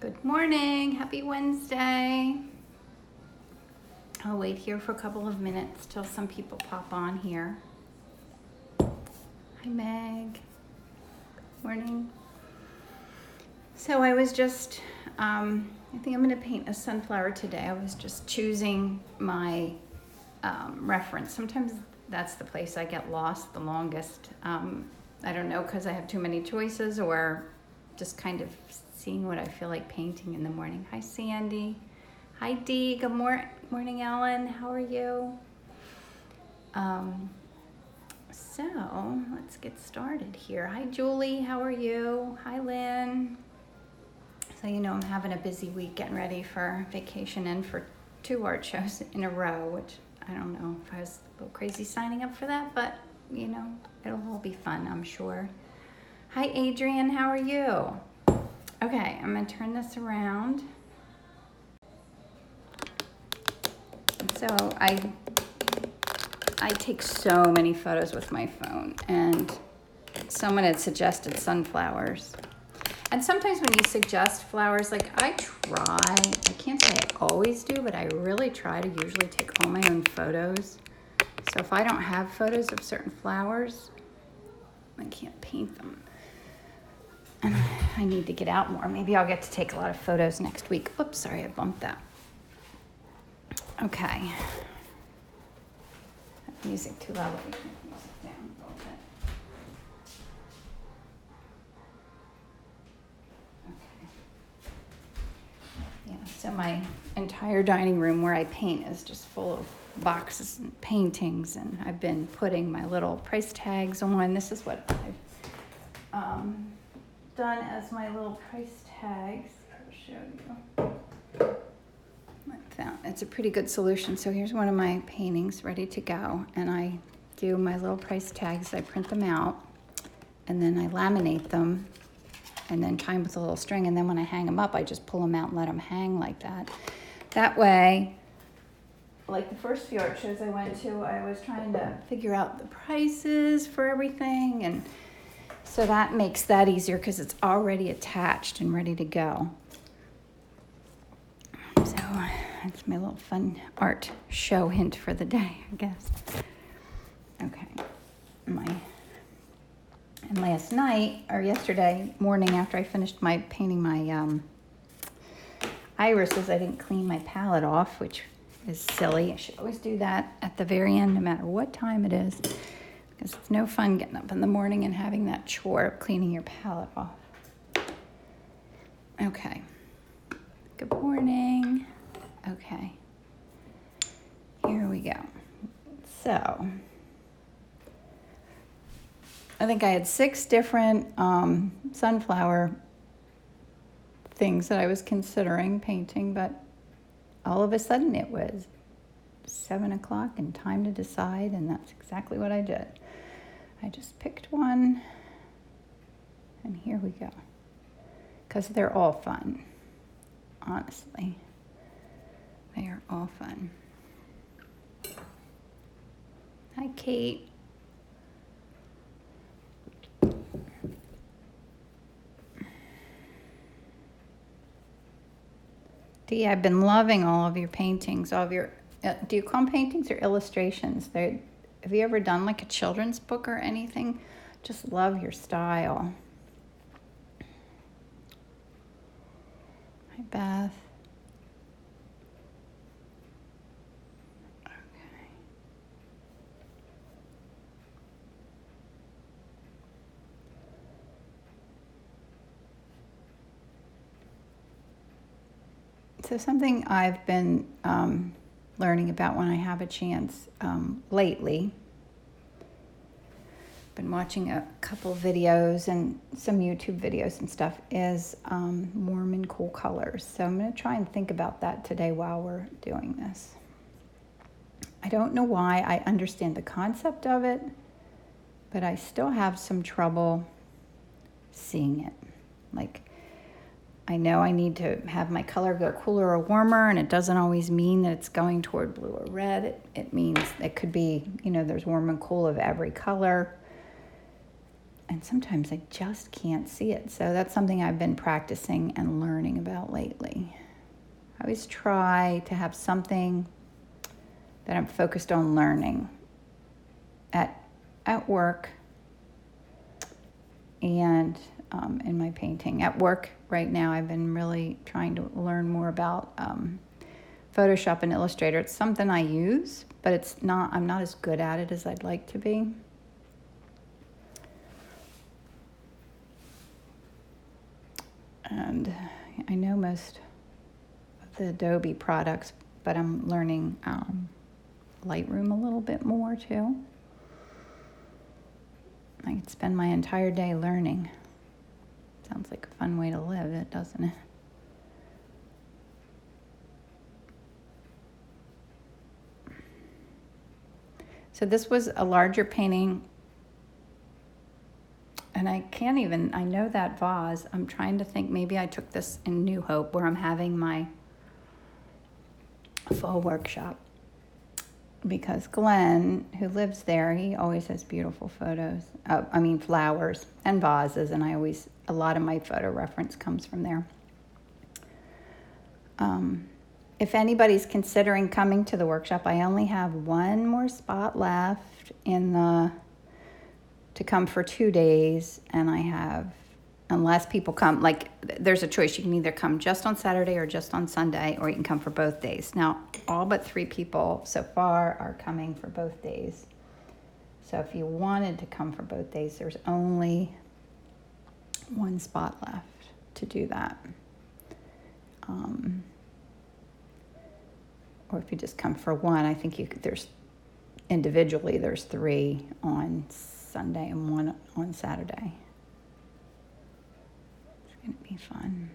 Good morning, happy Wednesday. I'll wait here for a couple of minutes till some people pop on here. Hi Meg, morning. So I was just, I think I'm gonna paint a sunflower today. I was just choosing my reference. Sometimes that's the place I get lost the longest. I don't know, because I have too many choices or just kind of seeing what I feel like painting in the morning. Hi Sandy. Hi Dee. Good morning Ellen. How are you? So let's get started here. Hi Julie. How are you? Hi Lynn. So you know I'm having a busy week getting ready for vacation and for 2 art shows in a row, which I don't know if I was a little crazy signing up for that, but you know, it'll all be fun, I'm sure. Hi Adrian, how are you? Okay, I'm gonna turn this around. So I take so many photos with my phone, and someone had suggested sunflowers. And sometimes when you suggest flowers, like I can't say I always do, but I really try to usually take all my own photos. So if I don't have photos of certain flowers, I can't paint them. And I need to get out more. Maybe I'll get to take a lot of photos next week. Oops, sorry, I bumped that. Okay. Music too loud. Let me turn the music down a little bit. Okay. Yeah, so my entire dining room where I paint is just full of boxes and paintings, and I've been putting my little price tags on. This is what I've done as my little price tags. I'll show you. It's a pretty good solution. So here's one of my paintings ready to go, and I do my little price tags. I print them out, and then I laminate them, and then tie them with a little string, and then when I hang them up, I just pull them out and let them hang like that. That way, like the first few art shows I went to, I was trying to figure out the prices for everything, and so that makes that easier because it's already attached and ready to go. So that's my little fun art show hint for the day, I guess. Okay. And last night, or yesterday morning after I finished my painting my irises, I didn't clean my palette off, which is silly. I should always do that at the very end, no matter what time it is, because it's no fun getting up in the morning and having that chore of cleaning your palette off. Okay. Good morning. Okay. Here we go. So, I think I had 6 different sunflower things that I was considering painting, but all of a sudden it was 7 o'clock and time to decide, and that's exactly what I did. I just picked one, and here we go. Because they're all fun, honestly. They are all fun. Hi, Kate. Dee, I've been loving all of your paintings, all of your, do you call them paintings or illustrations? Have you ever done like a children's book or anything? Just love your style. Hi, Beth. So something I've been learning about when I have a chance lately, been watching a couple videos and some YouTube videos and stuff, is warm and cool colors. So I'm going to try and think about that today while we're doing this. I don't know why. I understand the concept of it, but I still have some trouble seeing it. Like, I know I need to have my color go cooler or warmer, and it doesn't always mean that it's going toward blue or red. It means it could be, you know, there's warm and cool of every color. And and sometimes I just can't see it. So that's something I've been practicing and learning about lately. I always try to have something that I'm focused on learning at work and in my painting. At work right now, I've been really trying to learn more about Photoshop and Illustrator. It's something I use, but I'm not as good at it as I'd like to be. And I know most of the Adobe products, but I'm learning Lightroom a little bit more too. I could spend my entire day learning. Sounds like a fun way to live, doesn't it? So this was a larger painting, and I know that vase. I'm trying to think, maybe I took this in New Hope where I'm having my fall workshop. Because Glenn, who lives there, he always has beautiful photos. Flowers and vases, and a lot of my photo reference comes from there. If anybody's considering coming to the workshop, I only have one more spot left to come for 2 days, and I have, unless people come, there's a choice. You can either come just on Saturday or just on Sunday, or you can come for both days. Now, all but 3 people so far are coming for both days. So if you wanted to come for both days, there's only one spot left to do that. Or if you just come for one, I think there's 3 on Sunday and 1 on Saturday. It's going to be fun.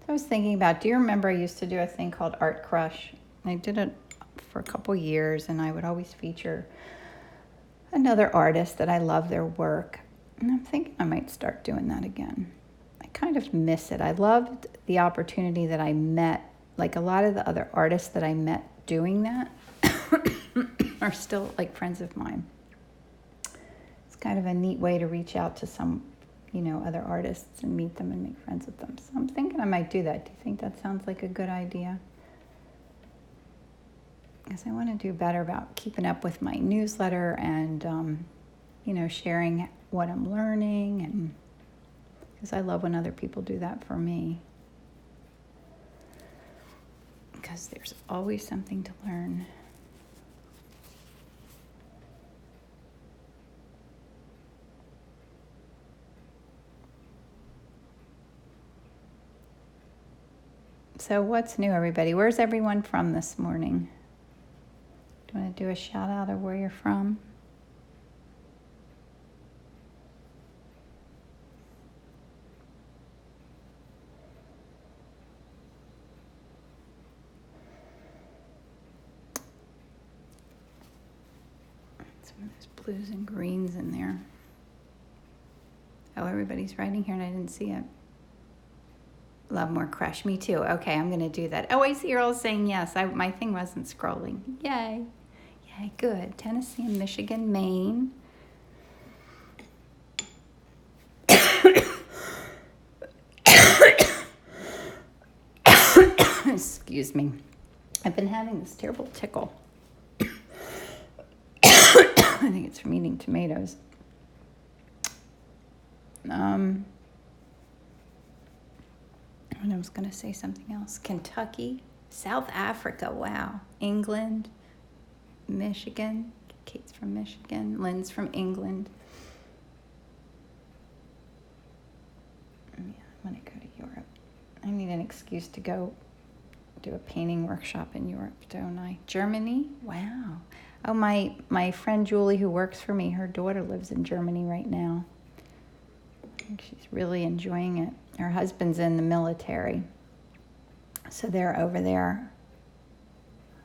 I was thinking about, do you remember I used to do a thing called Art Crush? I did it for a couple years, and I would always feature another artist that I love their work. And I'm thinking I might start doing that again. I kind of miss it. I loved the opportunity that I met, like a lot of the other artists that I met doing that are still like friends of mine. It's kind of a neat way to reach out to some other artists and meet them and make friends with them. So I'm thinking I might do that. Do you think that sounds like a good idea? Because I want to do better about keeping up with my newsletter and, sharing what I'm learning, and because I love when other people do that for me. Because there's always something to learn. So what's new, everybody? Where's everyone from this morning? Do you want to do a shout out of where you're from? Some of those blues and greens in there. Oh, everybody's writing here and I didn't see it. Love more Crush. Me too. Okay, I'm going to do that. Oh, I see you're all saying yes. My thing wasn't scrolling. Yay. Yay, good. Tennessee and Michigan, Maine. Excuse me. I've been having this terrible tickle. I think it's from eating tomatoes. And I was going to say something else. Kentucky, South Africa, wow. England, Michigan. Kate's from Michigan. Lynn's from England. Yeah, I want to go to Europe. I need an excuse to go do a painting workshop in Europe, don't I? Germany, wow. Oh, my friend Julie, who works for me, her daughter lives in Germany right now. I think she's really enjoying it. Her husband's in the military, so they're over there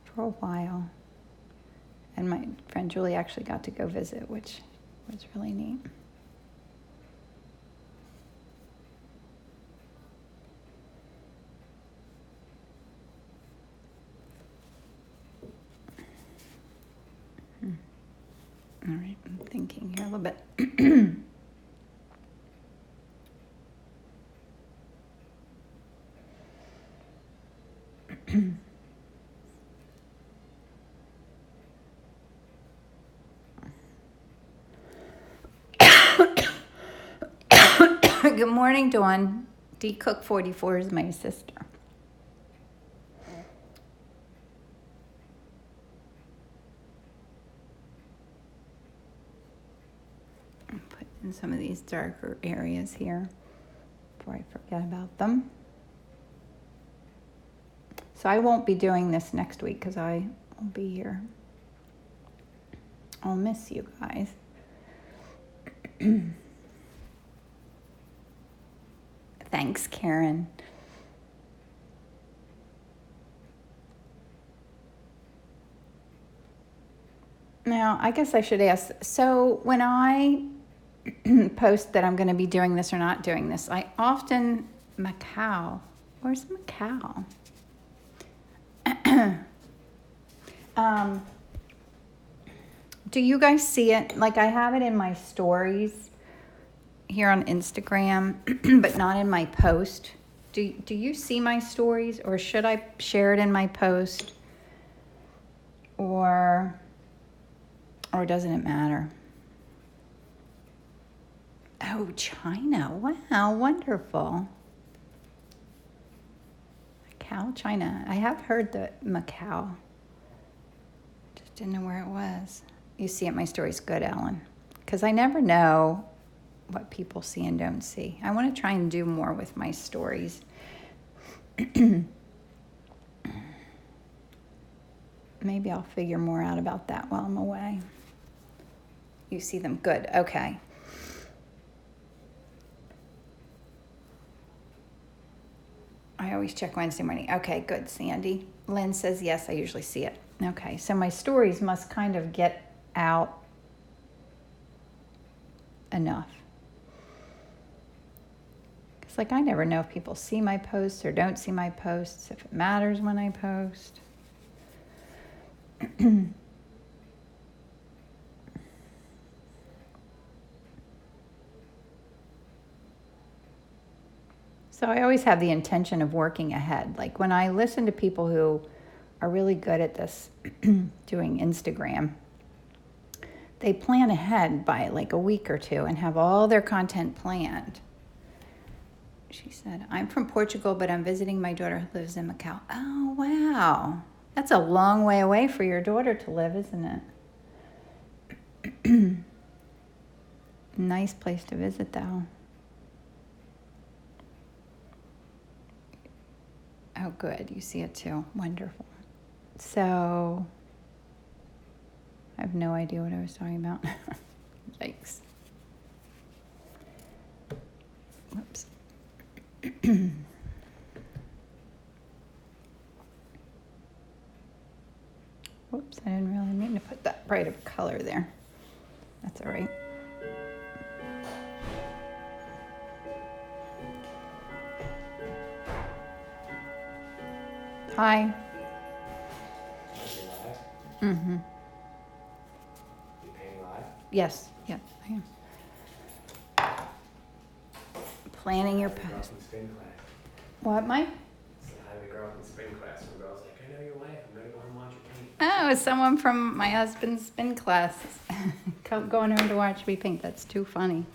for a while. And my friend Julie actually got to go visit, which was really neat. All right, I'm thinking here a little bit. Good morning, Dawn. D Cook 44 is my sister. Put in some of these darker areas here before I forget about them. So I won't be doing this next week because I won't be here. I'll miss you guys. Thanks, Karen. Now, I guess I should ask, so when I post that I'm going to be doing this or not doing this, I often, Macau, where's Macau? Do you guys see it? Like, I have it in my stories here on Instagram, but not in my post. Do you see my stories, or should I share it in my post, or doesn't it matter? Oh, China. Wow, wonderful. Macau, China. I have heard the Macau. Just didn't know where it was. You see it, my stories. Good, Ellen. Because I never know what people see and don't see. I want to try and do more with my stories. Maybe I'll figure more out about that while I'm away. You see them. Good. Okay. I always check Wednesday morning. Okay, good, Sandy. Lynn says yes, I usually see it. Okay, so my stories must kind of get out enough. It's like I never know if people see my posts or don't see my posts, if it matters when I post. So I always have the intention of working ahead. Like when I listen to people who are really good at this, doing Instagram, they plan ahead by like a week or two and have all their content planned. She said, I'm from Portugal, but I'm visiting my daughter who lives in Macau. Oh, wow. That's a long way away for your daughter to live, isn't it? Nice place to visit, though. Oh, good. You see it too. Wonderful. So, I have no idea what I was talking about. Yikes. Whoops. Whoops, I didn't really mean to put that bright of color there. That's all right. Hi. Mm-hmm. You painting live? Yes, I am. Planning your post. Spin class. What, Mike? So I had a girl in spin class. The girl's like, I know your wife. I'm gonna go home and watch her paint. Oh, it's someone from my husband's spin class going home to watch me paint. That's too funny.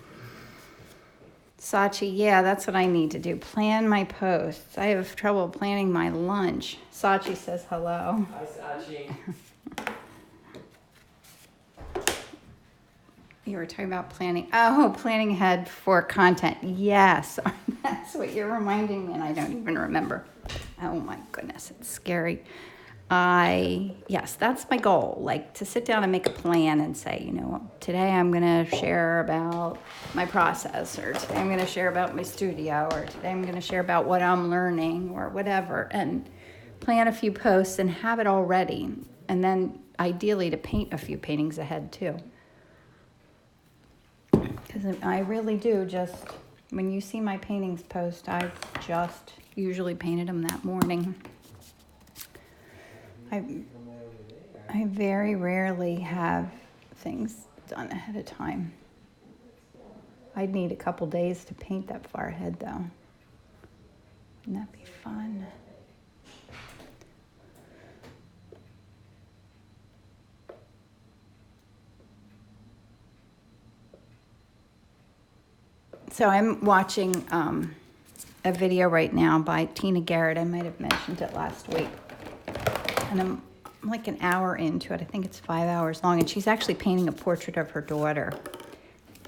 Sachi, yeah, that's what I need to do. Plan my posts. I have trouble planning my lunch. Sachi says hello. Hi, Sachi. You were talking about planning. Oh, planning ahead for content. Yes, that's what you're reminding me, and I don't even remember. Oh my goodness, it's scary. Yes, that's my goal, like to sit down and make a plan and say, you know, today I'm going to share about my process, or today I'm going to share about my studio, or today I'm going to share about what I'm learning or whatever, and plan a few posts and have it all ready. And then ideally to paint a few paintings ahead too. Because I really do just, when you see my paintings post, I just usually painted them that morning. I very rarely have things done ahead of time. I'd need a couple days to paint that far ahead though. Wouldn't that be fun? So I'm watching a video right now by Tina Garrett. I might have mentioned it last week. And I'm like an hour into it. I think it's 5 hours long. And she's actually painting a portrait of her daughter.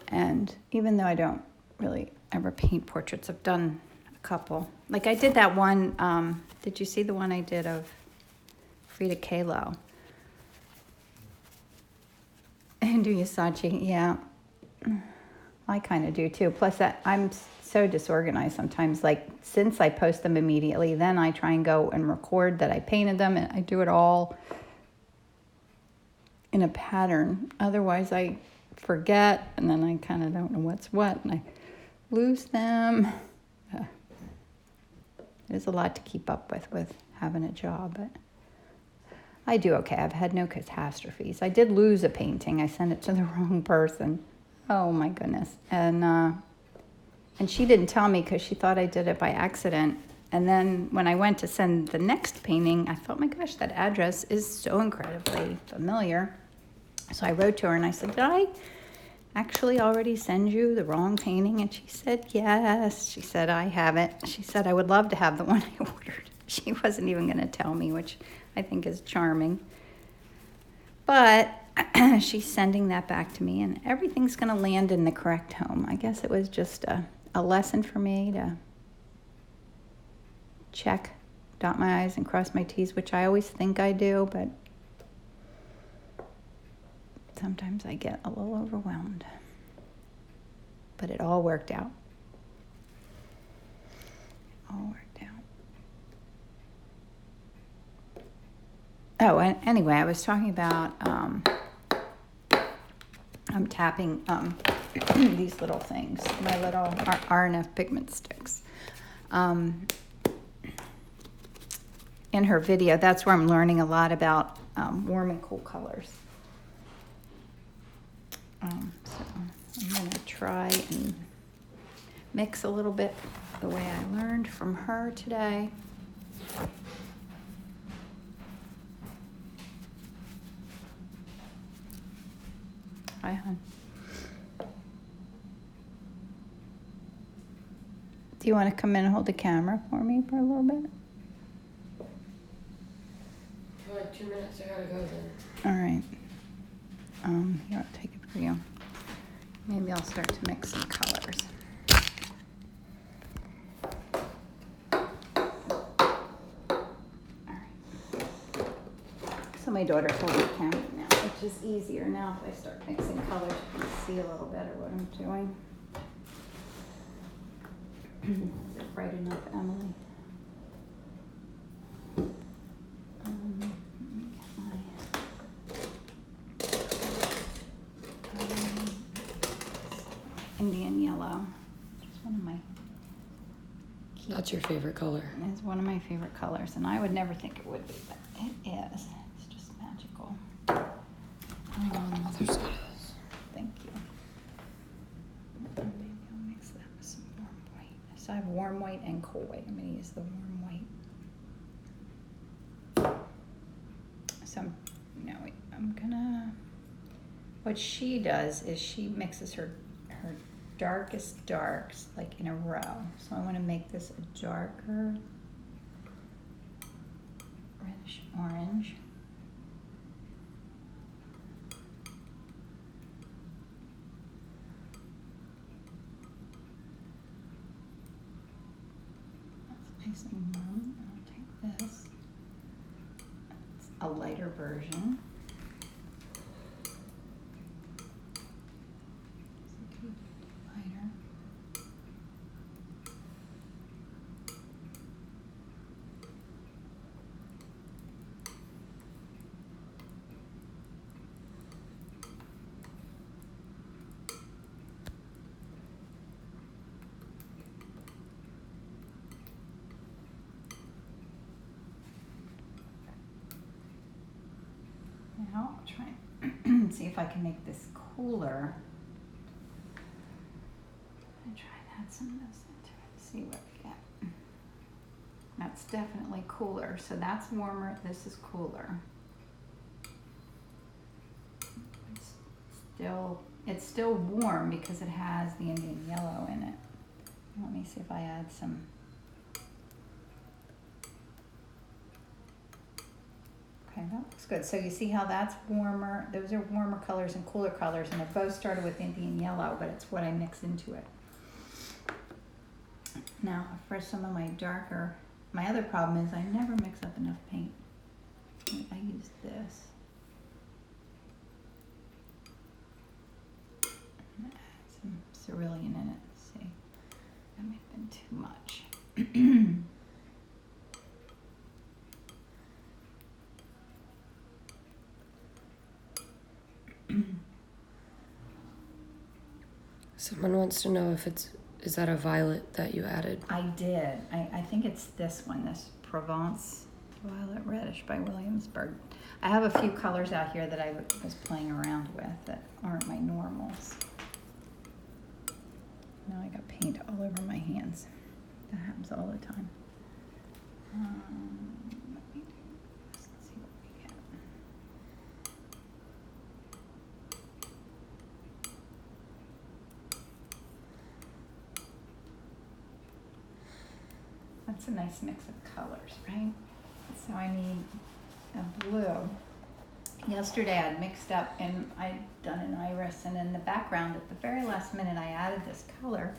And even though I don't really ever paint portraits, I've done a couple. Like I did that one, did you see the one I did of Frida Kahlo? And do you, Sachi? Yeah. I kind of do too. Plus, I'm so disorganized sometimes. Like, since I post them immediately, then I try and go and record that I painted them, and I do it all in a pattern. Otherwise, I forget, and then I kind of don't know what's what, and I lose them. There's a lot to keep up with having a job, but I do okay. I've had no catastrophes. I did lose a painting. I sent it to the wrong person. Oh my goodness. And she didn't tell me because she thought I did it by accident. And then when I went to send the next painting, I thought, my gosh, that address is so incredibly familiar. So I wrote to her and I said, did I actually already send you the wrong painting? And she said, yes. She said, I have it. She said, I would love to have the one I ordered. She wasn't even going to tell me, which I think is charming. But she's sending that back to me, and everything's going to land in the correct home. I guess it was just a lesson for me to check, dot my I's and cross my T's, which I always think I do, but sometimes I get a little overwhelmed. But it all worked out. All worked out. Oh, and anyway, I was talking about I'm tapping these little things, my little RNF pigment sticks. In her video, that's where I'm learning a lot about warm and cool colors. So I'm going to try and mix a little bit the way I learned from her today. Hi, hon. Do you want to come in and hold the camera for me for a little bit? For like 2 minutes, I gotta go then. All right. Here, I'll take it for you. Maybe I'll start to mix some colors. All right. So my daughter's holding the camera now, which is easier now if I start mixing colors. You can see a little better what I'm doing. Is it bright enough, Emily? Indian yellow. It's one of my key. That's your favorite color. It's one of my favorite colors, and I would never think it would be, but it is. It's just magical. Other side of this. Thank you. Maybe I'll mix that with some warm white. So I have warm white and cool white. I'm going to use the warm white. So, no, wait, I'm gonna, what she does is she mixes her darkest darks like in a row. So I want to make this a darker reddish orange. That's nice and warm. I'll take this. It's a lighter version. I'll try and see if I can make this cooler. And try and add some of this into it, see what we get. That's definitely cooler, so that's warmer, this is cooler. It's still warm because it has the Indian yellow in it. Let me see if I add some. Okay, that looks good. So you see how that's warmer? Those are warmer colors and cooler colors, and they both started with Indian yellow, but it's what I mix into it. Now, for some of my darker, my other problem is I never mix up enough paint. I use this. I'm gonna add some cerulean in it. Let's see, that might have been too much. Someone wants to know if is that a violet that you added? I did. I think it's this one, this Provence Violet Reddish by Williamsburg. I have a few colors out here that I was playing around with that aren't my normals. Now I got paint all over my hands. That happens all the time. Let me do this. Let's see what we get. That's a nice mix of colors, right? So I need a blue. Yesterday I'd mixed up and I'd done an iris, and in the background at the very last minute I added this color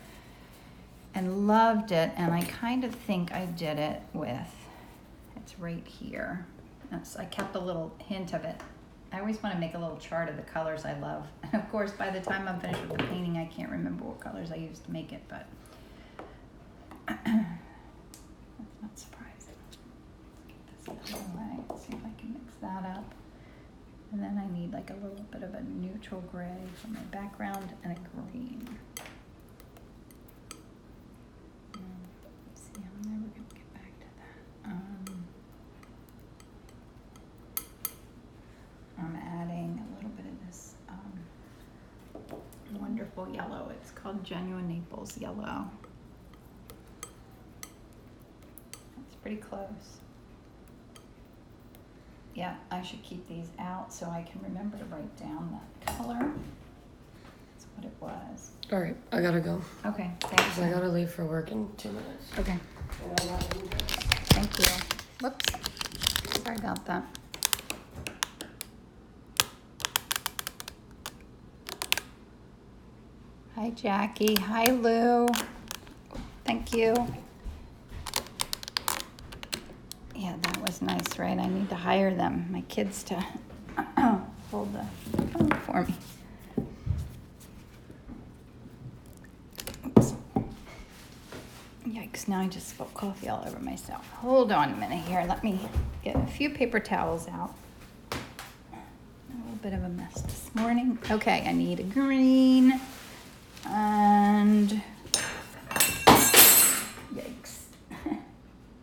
and loved it, and I kind of think I did it with, it's right here. I kept a little hint of it. I always want to make a little chart of the colors I love. And of course by the time I'm finished with the painting I can't remember what colors I used to make it, but that's not surprising. Get this out of the way. Let's see if I can mix that up. And then I need like a little bit of a neutral gray for my background and a green. Let's see, I'm never going to get back to that. I'm adding a little bit of this wonderful yellow. It's called Genuine Naples Yellow. That's pretty close. Yeah, I should keep these out so I can remember to write down that color. That's what it was. All right, I gotta go. Okay, thanks. 'Cause I gotta leave for work in 2 minutes. Okay, And I got you. thank you. Whoops, sorry about that. Hi, Jackie. Hi, Lou. Thank you. Yeah, that was nice, right? I need to hire them, my kids, to hold the phone for me. Oops. Yikes, now I just spilled coffee all over myself. Hold on a minute here. Let me get a few paper towels out. A little bit of a mess this morning. Okay, I need a green and yikes.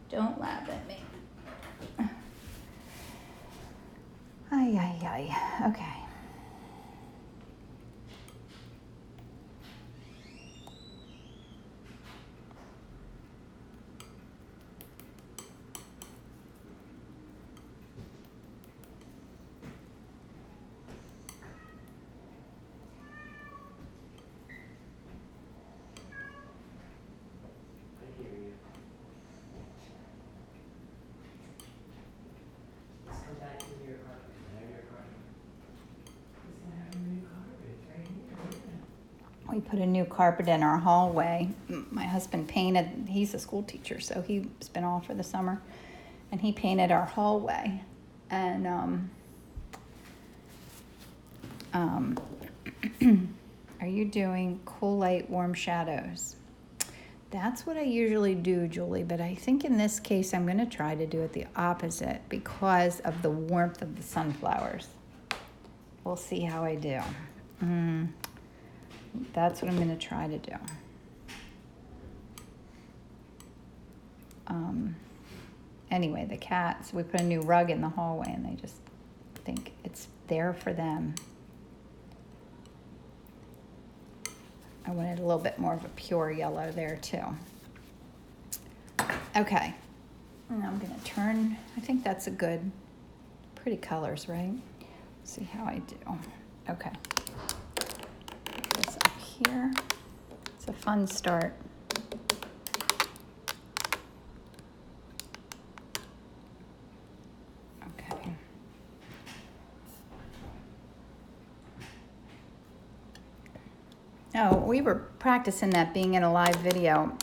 Don't laugh at me. Ay, ay, ay. Okay. I hear you. Let's come back into your carpet. I have your carpet. Let's not have any carpet. It's right here. We put a new carpet in our hallway. My husband painted, he's a school teacher, so he's been off for the summer. And he painted our hallway. And are you doing cool light, warm shadows? That's what I usually do, Julie, but I think in this case I'm going to try to do it the opposite because of the warmth of the sunflowers. We'll see how I do. That's what I'm going to try to do. Anyway, the cats, we put a new rug in the hallway and they just think it's there for them. I wanted a little bit more of a pure yellow there too. Okay, and I'm gonna turn, I think that's a good, pretty colors, right? See how I do. Okay. Put this up here. It's a fun start. Okay. Oh, we were practicing that being in a live video.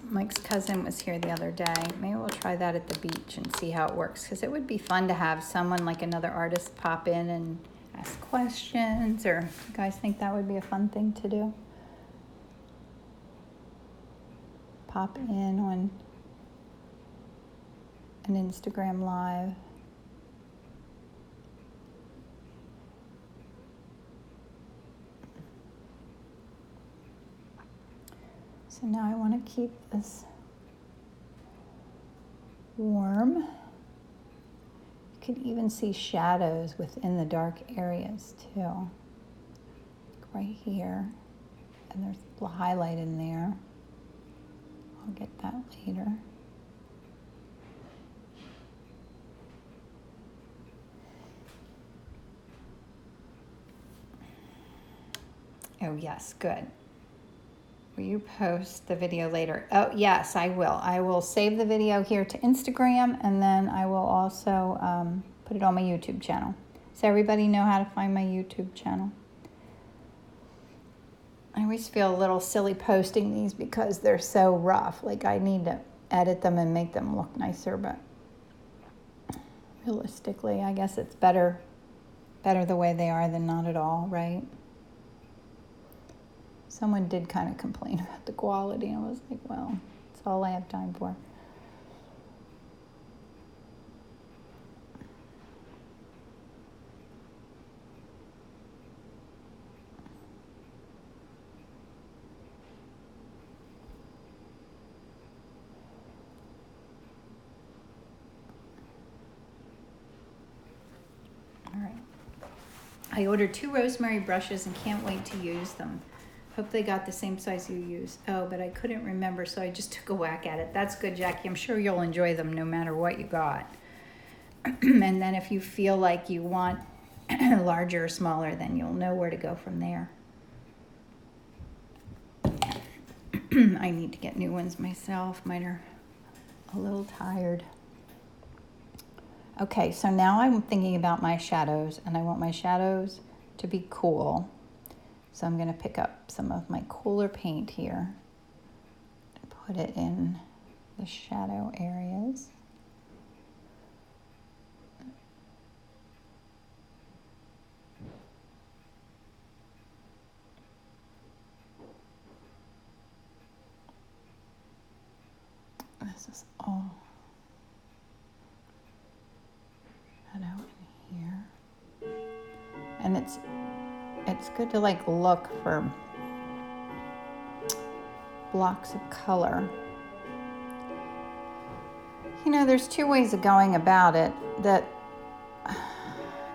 Mike's cousin was here the other day. Maybe we'll try that at the beach and see how it works, because it would be fun to have someone like another artist pop in and ask questions, or you guys think that would be a fun thing to do? Pop in on an Instagram live. So now I want to keep this warm. You can even see shadows within the dark areas too. Right here. And there's a highlight in there. I'll get that later. Oh yes, good. Will you post the video later? Oh, yes, I will. I will save the video here to Instagram, and then I will also put it on my YouTube channel. Does everybody know how to find my YouTube channel? I always feel a little silly posting these because they're so rough. Like, I need to edit them and make them look nicer, but realistically, I guess it's better the way they are than not at all, right? Someone did kind of complain about the quality, and I was like, well, it's all I have time for. All right. I ordered 2 rosemary brushes and can't wait to use them. Hope they got the same size you use. Oh, but I couldn't remember, so I just took a whack at it. That's good, Jackie. I'm sure you'll enjoy them no matter what you got. And then if you feel like you want larger or smaller, then you'll know where to go from there. I need to get new ones myself. Mine are a little tired. Okay, so now I'm thinking about my shadows, and I want my shadows to be cool. So I'm going to pick up some of my cooler paint here and put it in the shadow areas. This is all shadow in here. And it's good to like look for blocks of color. You know, there's 2 ways of going about it that,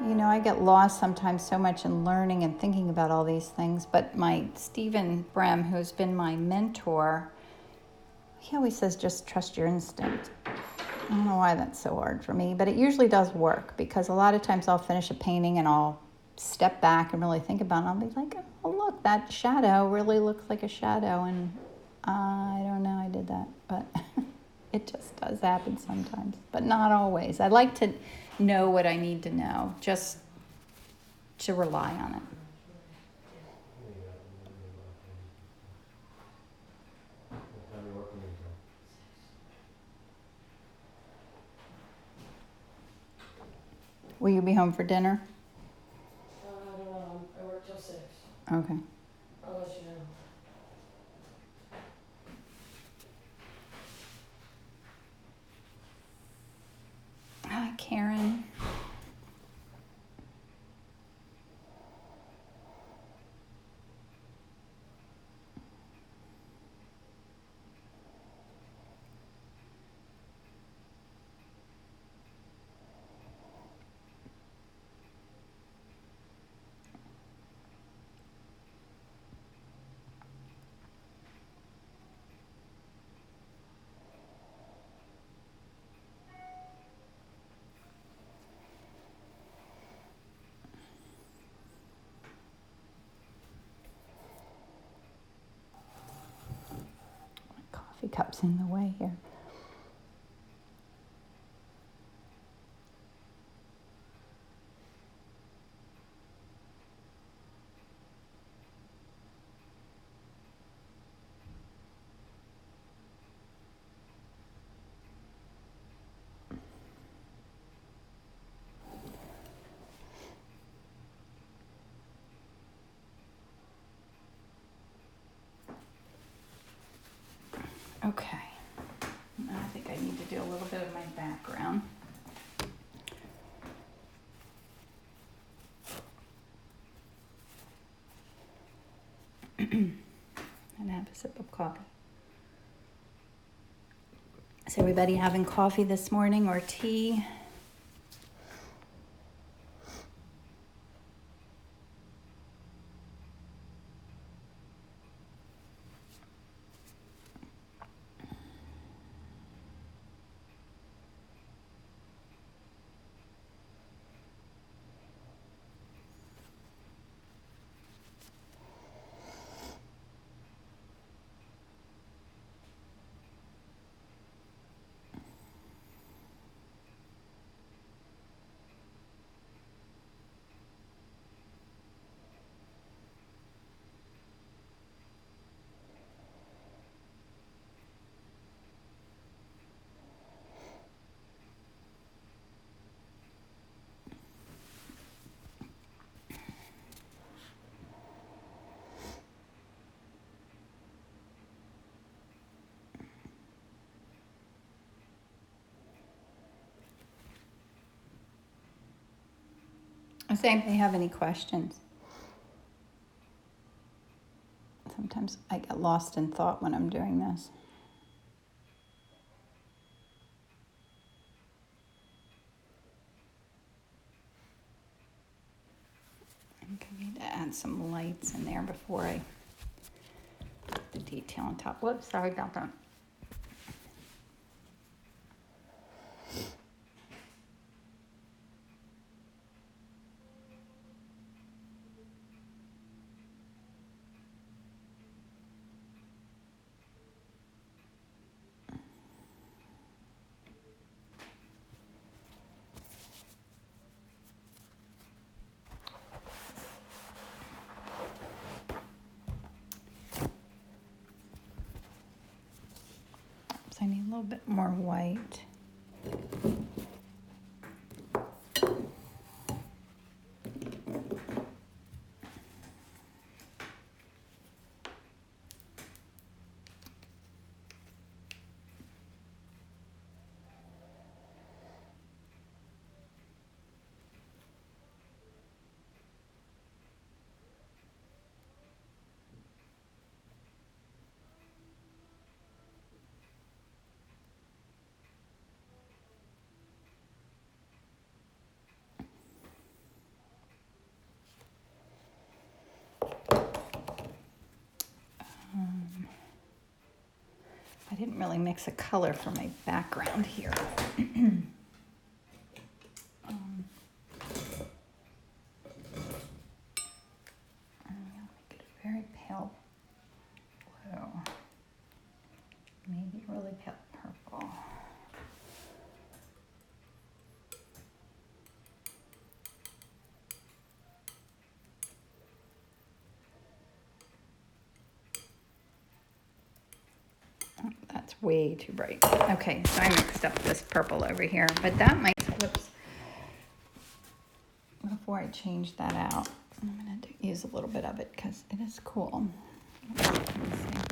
you know, I get lost sometimes so much in learning and thinking about all these things, but my Stephen Brem, who's been my mentor, he always says just trust your instinct. I don't know why that's so hard for me, but it usually does work, because a lot of times I'll finish a painting and I'll step back and really think about it. I'll be like, oh, look, that shadow really looks like a shadow, and I don't know I did that, but it just does happen sometimes, but not always. I like to know what I need to know, just to rely on it. Will you be home for dinner? I don't know. I work till 6. Okay. I'll let you know. Hi, Karen. coffee cup's in the way here. Okay. Now I think I need to do a little bit of my background. And have a sip of coffee. Is everybody having coffee this morning or tea? Does anybody have any questions? Sometimes I get lost in thought when I'm doing this. I need to add some lights in there before I put the detail on top. Whoops, sorry about that. So I need a little bit more white. I didn't really mix a color for my background here. I'm gonna make it a very pale blue, maybe really pale purple. Oh, that's way too bright. Okay, so I mixed up this purple over here, but that might, whoops. Before I change that out, I'm gonna use a little bit of it because it is cool. Let me see.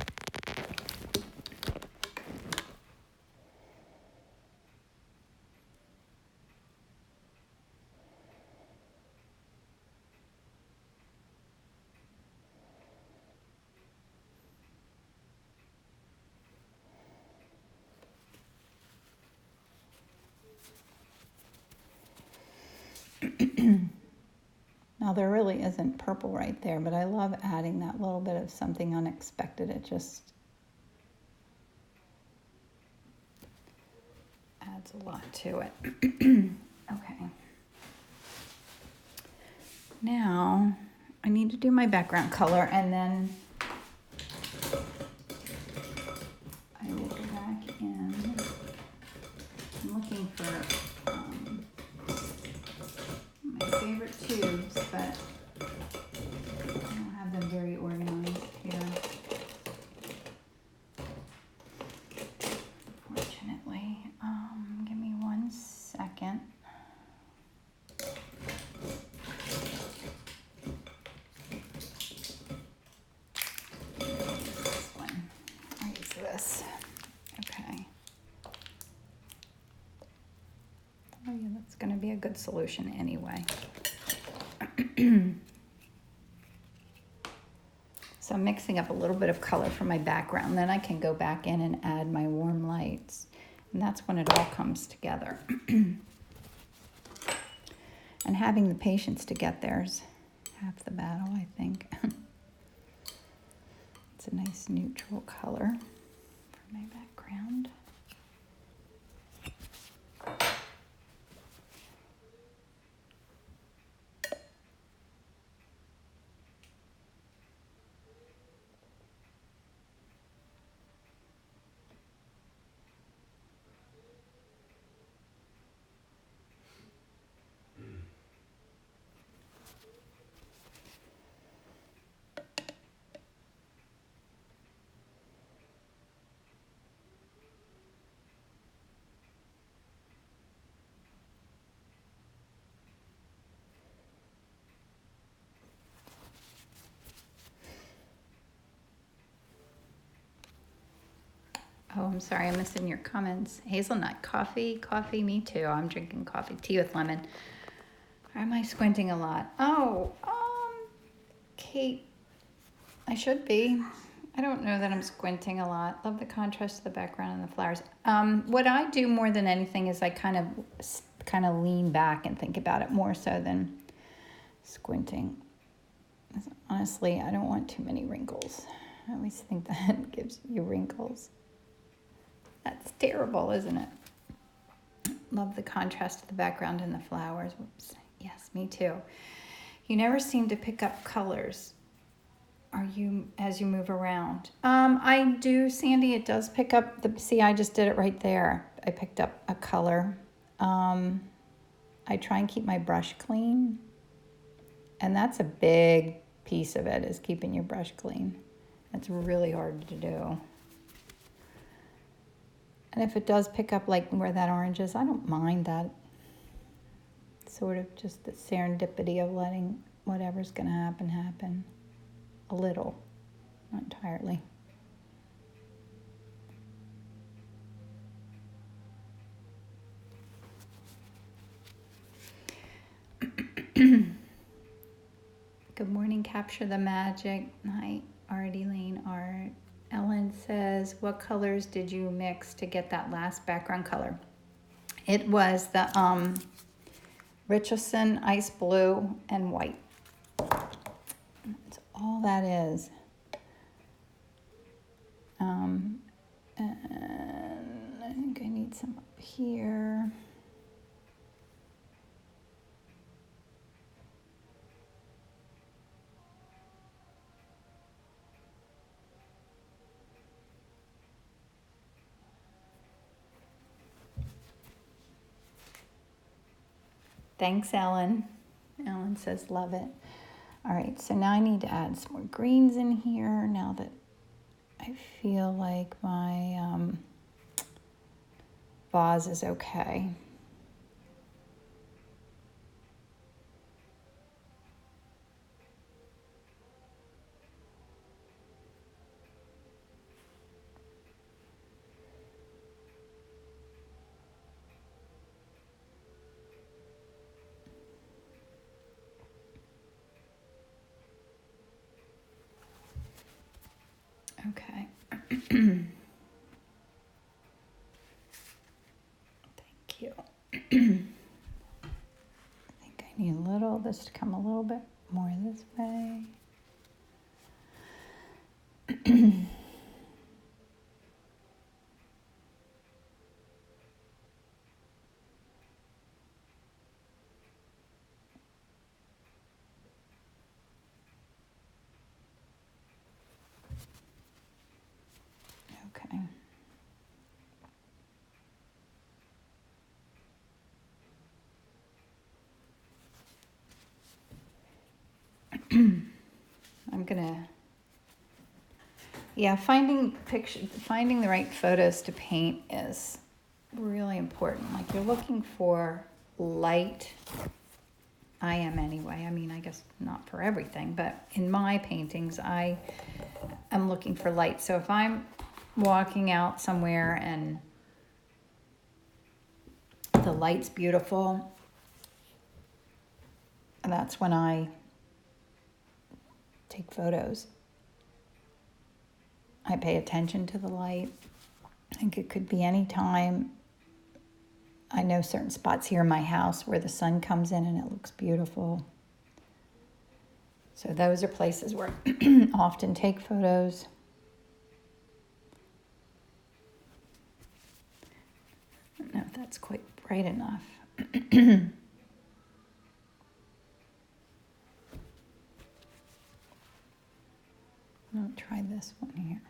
Now there really isn't purple right there, but I love adding that little bit of something unexpected. It just adds a lot to it. Okay. Now I need to do my background color, and then I will good solution anyway. So I'm mixing up a little bit of color for my background. Then I can go back in and add my warm lights. And that's when it all comes together. And having the patience to get there is half the battle, I think. It's a nice neutral color for my background. Oh, I'm sorry, I'm missing your comments. Hazelnut, coffee, me too. I'm drinking coffee, tea with lemon. Why am I squinting a lot? Oh, Kate, I should be. I don't know that I'm squinting a lot. Love the contrast to the background and the flowers. What I do more than anything is I kind of lean back and think about it more so than squinting. Honestly, I don't want too many wrinkles. I always think that gives you wrinkles. That's terrible, isn't it? Love the contrast to the background and the flowers. Whoops. Yes, me too. You never seem to pick up colors. Are you as you move around? I do, Sandy. It does pick up the. See, I just did it right there. I picked up a color. I try and keep my brush clean, and that's a big piece of it, is keeping your brush clean. That's really hard to do. And if it does pick up like where that orange is, I don't mind that. Sort of just the serendipity of letting whatever's going to happen. A little, not entirely. Good morning, Capture the Magic. Hi, Art, Elaine, Art. Ellen says, what colors did you mix to get that last background color? It was the Richardson Ice Blue and white. That's all that is. And I think I need some up here. Thanks, Ellen. Ellen says, love it. All right, so now I need to add some more greens in here now that I feel like my vase is okay. Okay. Thank you. I think I need a little, this to come a little bit more this way. Okay. I'm gonna, yeah, finding the right photos to paint is really important. Like, you're looking for light. I am anyway. I mean, I guess not for everything, but in my paintings, I am looking for light. So if I'm walking out somewhere and the light's beautiful, that's when I take photos. I pay attention to the light. I think it could be any time. I know certain spots here in my house where the sun comes in and it looks beautiful. So those are places where I often take photos. I don't know if that's quite bright enough. I'll try this one here.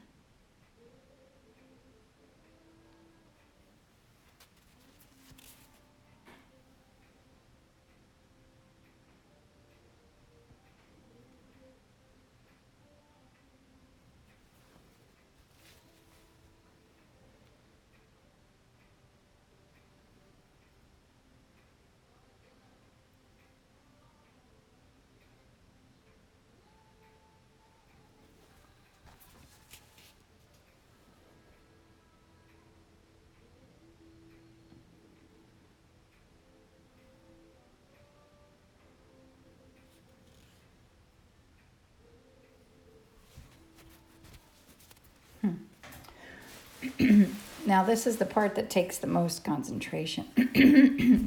Now this is the part that takes the most concentration,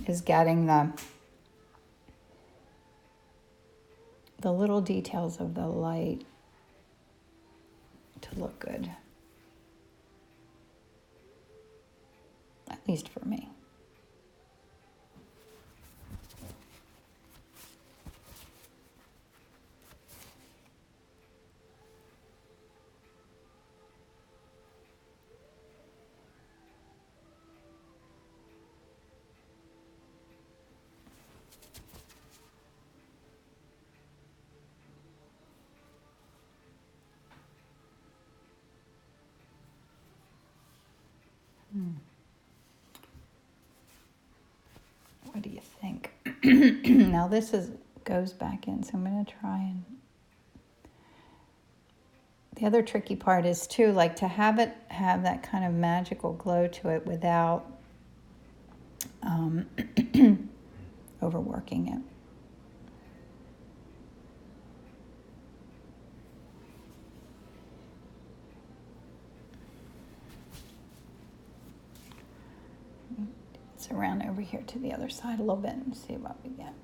is getting the little details of the light to look good. At least for me. What do you think? Now this goes back in, so I'm going to try and... The other tricky part is too, like to have that kind of magical glow to it without overworking it. Let's around over here to the other side a little bit and see what we get.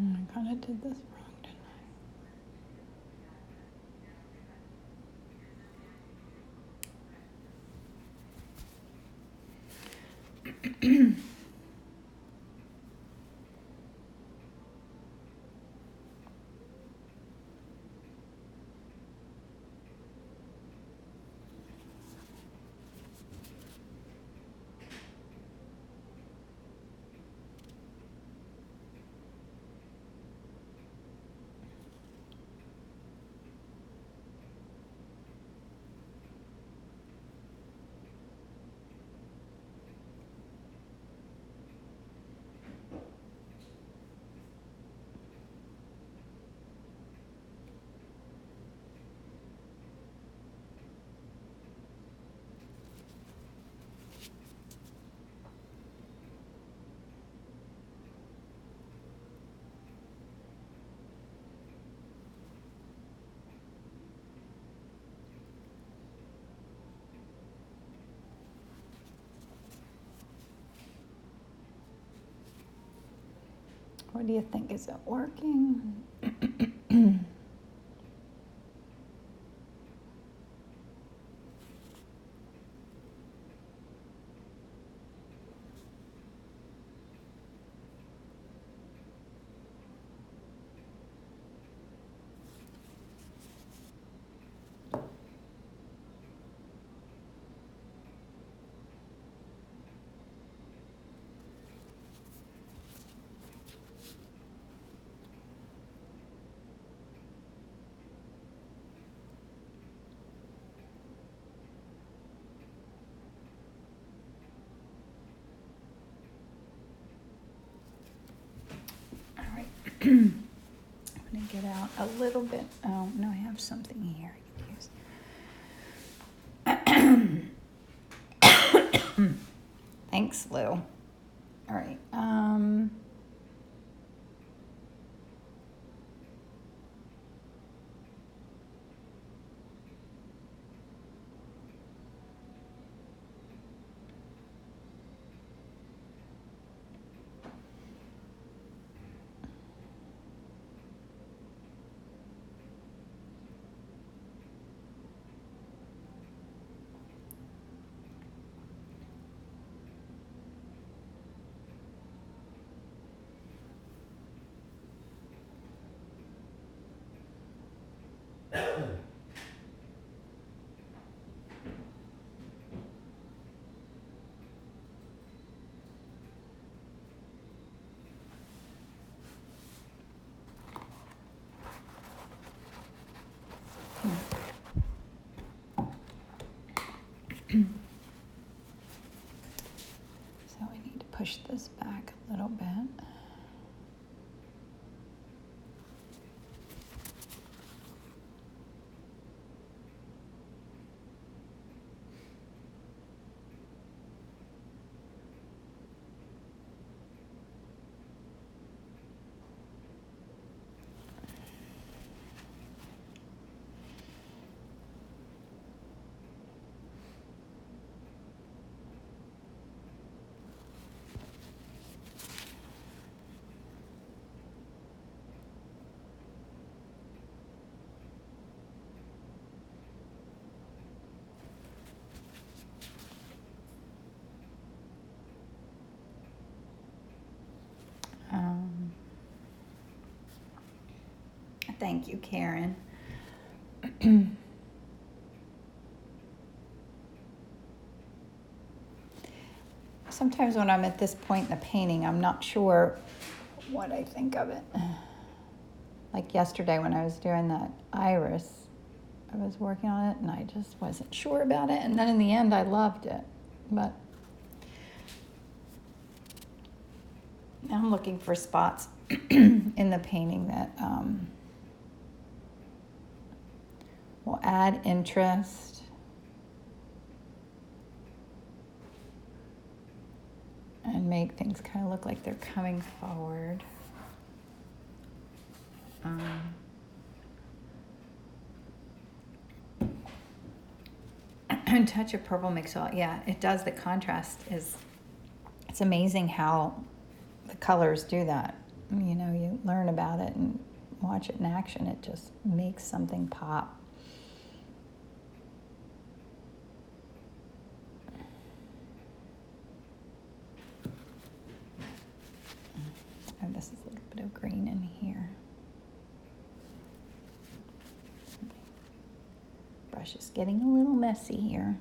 I kind of did this wrong, didn't I? What do you think? Is it working? I'm gonna get out a little bit. Oh, no, I have something here I can use. Thanks, Lou. All right. So I need to push this back a little bit. Thank you, Karen. Sometimes when I'm at this point in the painting, I'm not sure what I think of it. Like yesterday when I was doing that iris, I was working on it and I just wasn't sure about it. And then in the end, I loved it. But now I'm looking for spots in the painting that will add interest and make things kind of look like they're coming forward. And touch of purple makes all, yeah, it does. The contrast is, it's amazing how the colors do that. You know, you learn about it and watch it in action. It just makes something pop. And this is a little bit of green in here. Brush is getting a little messy here.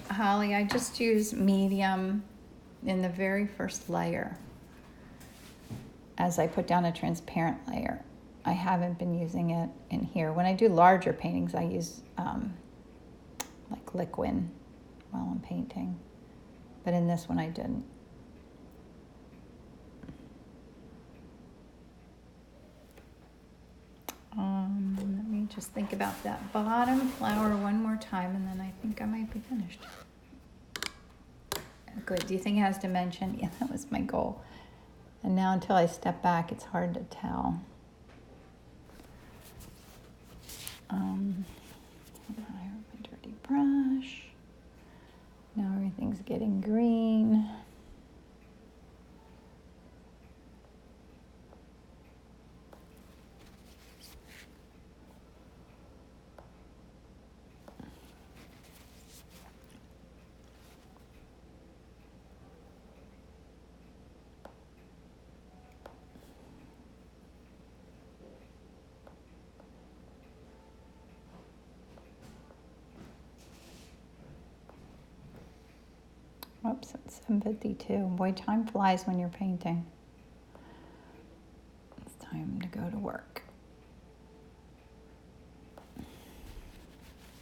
Holly, I just use medium in the very first layer as I put down a transparent layer. I haven't been using it in here. When I do larger paintings, I use like liquid while I'm painting. But in this one, I didn't. Let me just think about that bottom flower one more time, and then I think I might be finished. Good. Do you think it has dimension? Yeah, that was my goal. And now until I step back, it's hard to tell. I have my dirty brush. Now everything's getting green. Whoops, it's 7:52. Boy, time flies when you're painting. It's time to go to work.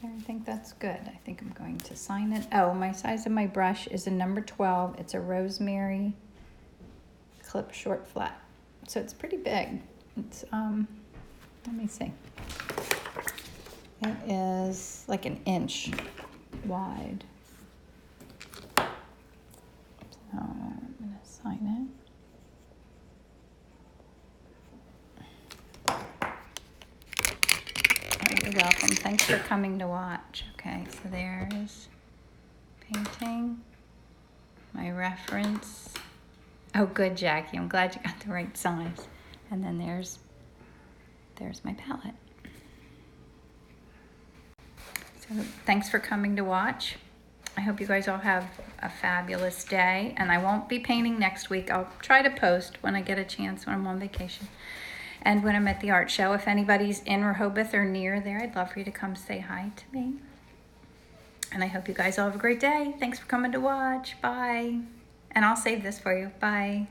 I think that's good. I think I'm going to sign it. Oh, my size of my brush is a number 12. It's a rosemary clip short flat. So it's pretty big. It's, let me see. It is like an inch wide. So I'm gonna sign it. You're welcome. Thanks for coming to watch. Okay, so there's painting, my reference. Oh, good, Jackie. I'm glad you got the right size. And then there's my palette. So thanks for coming to watch. I hope you guys all have a fabulous day. And I won't be painting next week. I'll try to post when I get a chance when I'm on vacation. And when I'm at the art show, if anybody's in Rehoboth or near there, I'd love for you to come say hi to me. And I hope you guys all have a great day. Thanks for coming to watch. Bye. And I'll save this for you. Bye.